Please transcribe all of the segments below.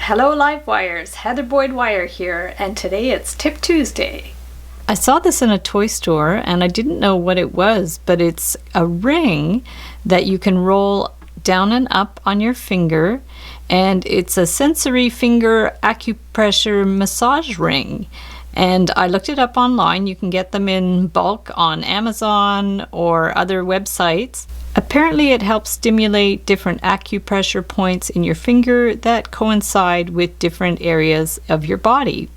Hello Livewires, Heather Boyd Wire here, and today it's Tip Tuesday. I saw this in a toy store and I didn't know what it was, but it's a ring that you can roll down and up on your finger, and it's a sensory finger acupressure massage ring. And I looked it up online. You can get them in bulk on Amazon or other websites. Apparently it helps stimulate different acupressure points in your finger that coincide with different areas of your body.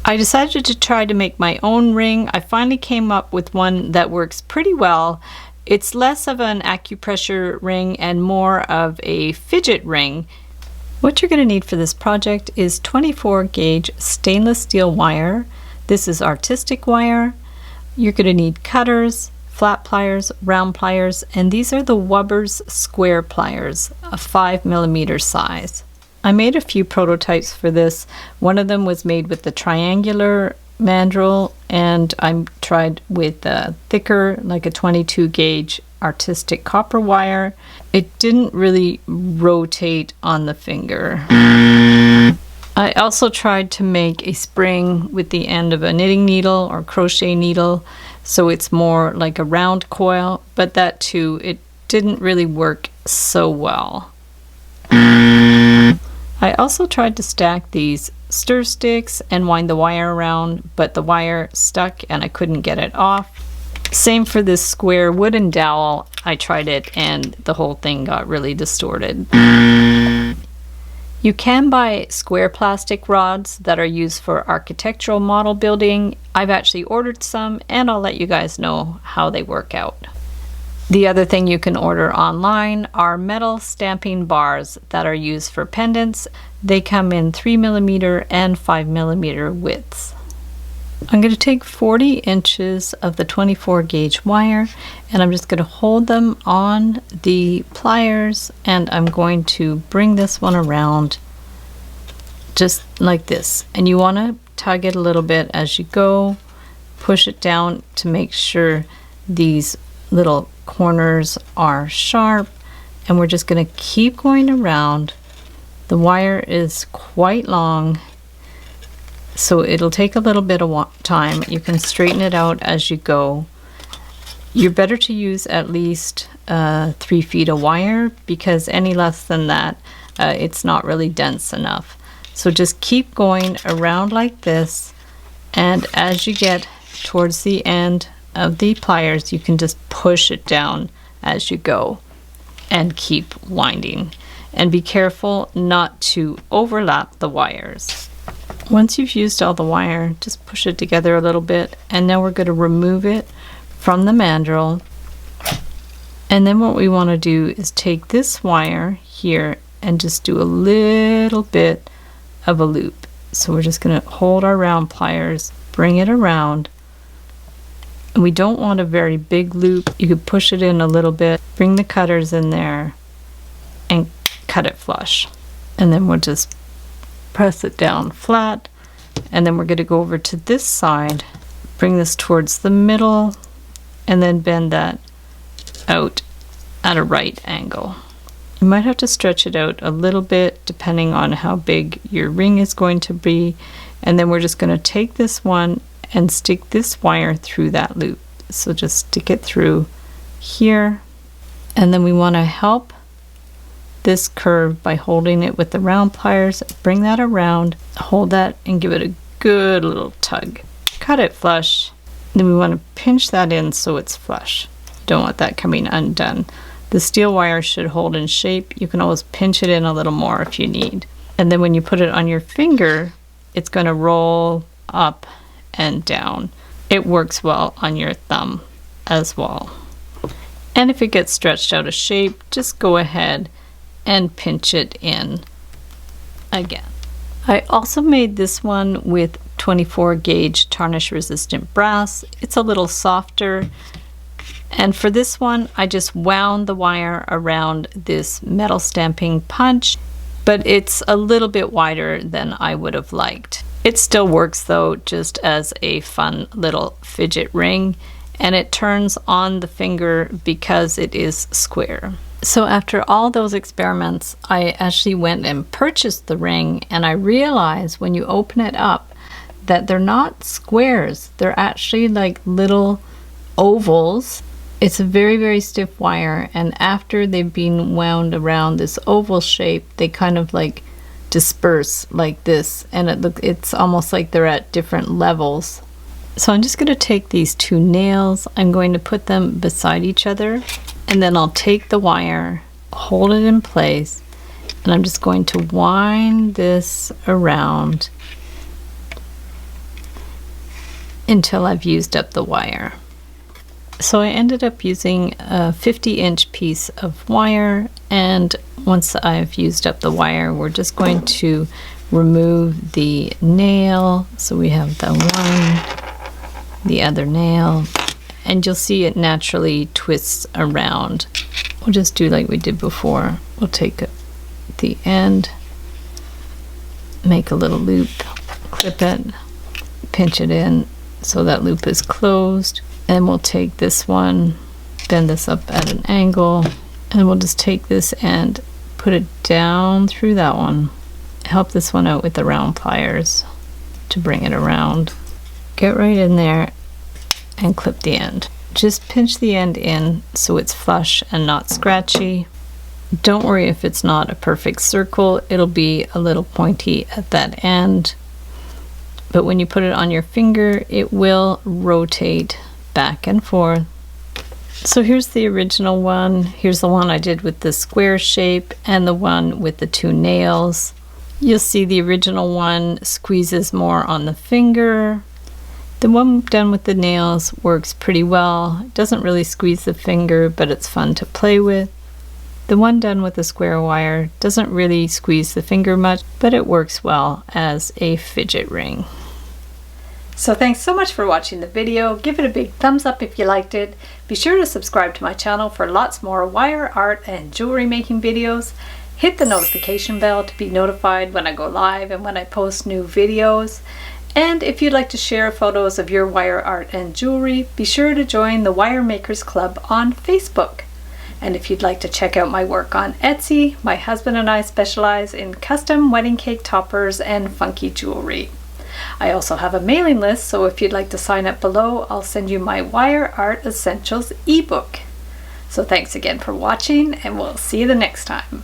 I decided to try to make my own ring. I finally came up with one that works pretty well. It's less of an acupressure ring and more of a fidget ring. What you're going to need for this project is 24 gauge stainless steel wire. This is artistic wire. You're going to need cutters, flat pliers, round pliers, and these are the Wubbers square pliers, a 5mm size. I made a few prototypes for this. One of them was made with the triangular mandrel, and I tried with a thicker, like a 22 gauge artistic copper wire. It didn't really rotate on the finger. I also tried to make a spring with the end of a knitting needle or crochet needle, so it's more like a round coil, but that too, it didn't really work so well. I also tried to stack these stir sticks and wind the wire around, but the wire stuck and I couldn't get it off. Same for this square wooden dowel. I tried it and the whole thing got really distorted. You can buy square plastic rods that are used for architectural model building. I've actually ordered some and I'll let you guys know how they work out. The other thing you can order online are metal stamping bars that are used for pendants. They come in 3mm and 5mm widths. I'm going to take 40 inches of the 24 gauge wire and I'm just going to hold them on the pliers, and I'm going to bring this one around just like this. And you want to tug it a little bit as you go, push it down to make sure these little corners are sharp, and we're just going to keep going around. The wire is quite long, so it'll take a little bit of time. You can straighten it out as you go. You're better to use at least 3 feet of wire, because any less than that, it's not really dense enough. So just keep going around like this, and as you get towards the end of the pliers, you can just push it down as you go and keep winding. And be careful not to overlap the wires. Once you've used all the wire, just push it together a little bit, and now we're going to remove it from the mandrel. And then what we want to do is take this wire here and just do a little bit of a loop. So we're just going to hold our round pliers, bring it around. And we don't want a very big loop. You could push it in a little bit, bring the cutters in there, and cut it flush. And then we'll just press it down flat, and then we're going to go over to this side, bring this towards the middle, and then bend that out at a right angle. You might have to stretch it out a little bit depending on how big your ring is going to be, and then we're just going to take this one and stick this wire through that loop. So just stick it through here, and then we want to help this curve by holding it with the round pliers. Bring that around, hold that, and give it a good little tug. Cut it flush. Then we want to pinch that in so it's flush. You don't want that coming undone. The steel wire should hold in shape. You can always pinch it in a little more if you need. And then when you put it on your finger, it's going to roll up and down. It works well on your thumb as well. And if it gets stretched out of shape, just go ahead and pinch it in again. I also made this one with 24 gauge tarnish resistant brass. It's a little softer, and for this one I just wound the wire around this metal stamping punch, but it's a little bit wider than I would have liked. It still works though, just as a fun little fidget ring, and it turns on the finger because it is square. So after all those experiments, I actually went and purchased the ring, and I realized when you open it up that they're not squares. They're actually like little ovals. It's a very, very stiff wire, and after they've been wound around this oval shape, they kind of like disperse like this, and it's almost like they're at different levels. So I'm just going to take these two nails, I'm going to put them beside each other, and then I'll take the wire, hold it in place, and I'm just going to wind this around until I've used up the wire. So I ended up using a 50-inch piece of wire, and once I've used up the wire, we're just going to remove the nail. So we have the one, the other nail, and you'll see it naturally twists around. We'll just do like we did before. We'll take the end, make a little loop, clip it, pinch it in so that loop is closed. And we'll take this one, bend this up at an angle, and we'll just take this and put it down through that one. Help this one out with the round pliers to bring it around. Get right in there and clip the end. Just pinch the end in so it's flush and not scratchy. Don't worry if it's not a perfect circle, it'll be a little pointy at that end. But when you put it on your finger, it will rotate back and forth. So here's the original one. Here's the one I did with the square shape and the one with the two nails. You'll see the original one squeezes more on the finger. The one done with the nails works pretty well. It doesn't really squeeze the finger, but it's fun to play with. The one done with the square wire doesn't really squeeze the finger much, but it works well as a fidget ring. So thanks so much for watching the video. Give it a big thumbs up if you liked it. Be sure to subscribe to my channel for lots more wire art and jewelry making videos. Hit the notification bell to be notified when I go live and when I post new videos. And if you'd like to share photos of your wire art and jewelry, be sure to join the Wire Makers Club on Facebook. And if you'd like to check out my work on Etsy, my husband and I specialize in custom wedding cake toppers and funky jewelry. I also have a mailing list, so if you'd like to sign up below, I'll send you my Wire Art Essentials ebook. So thanks again for watching, and we'll see you the next time.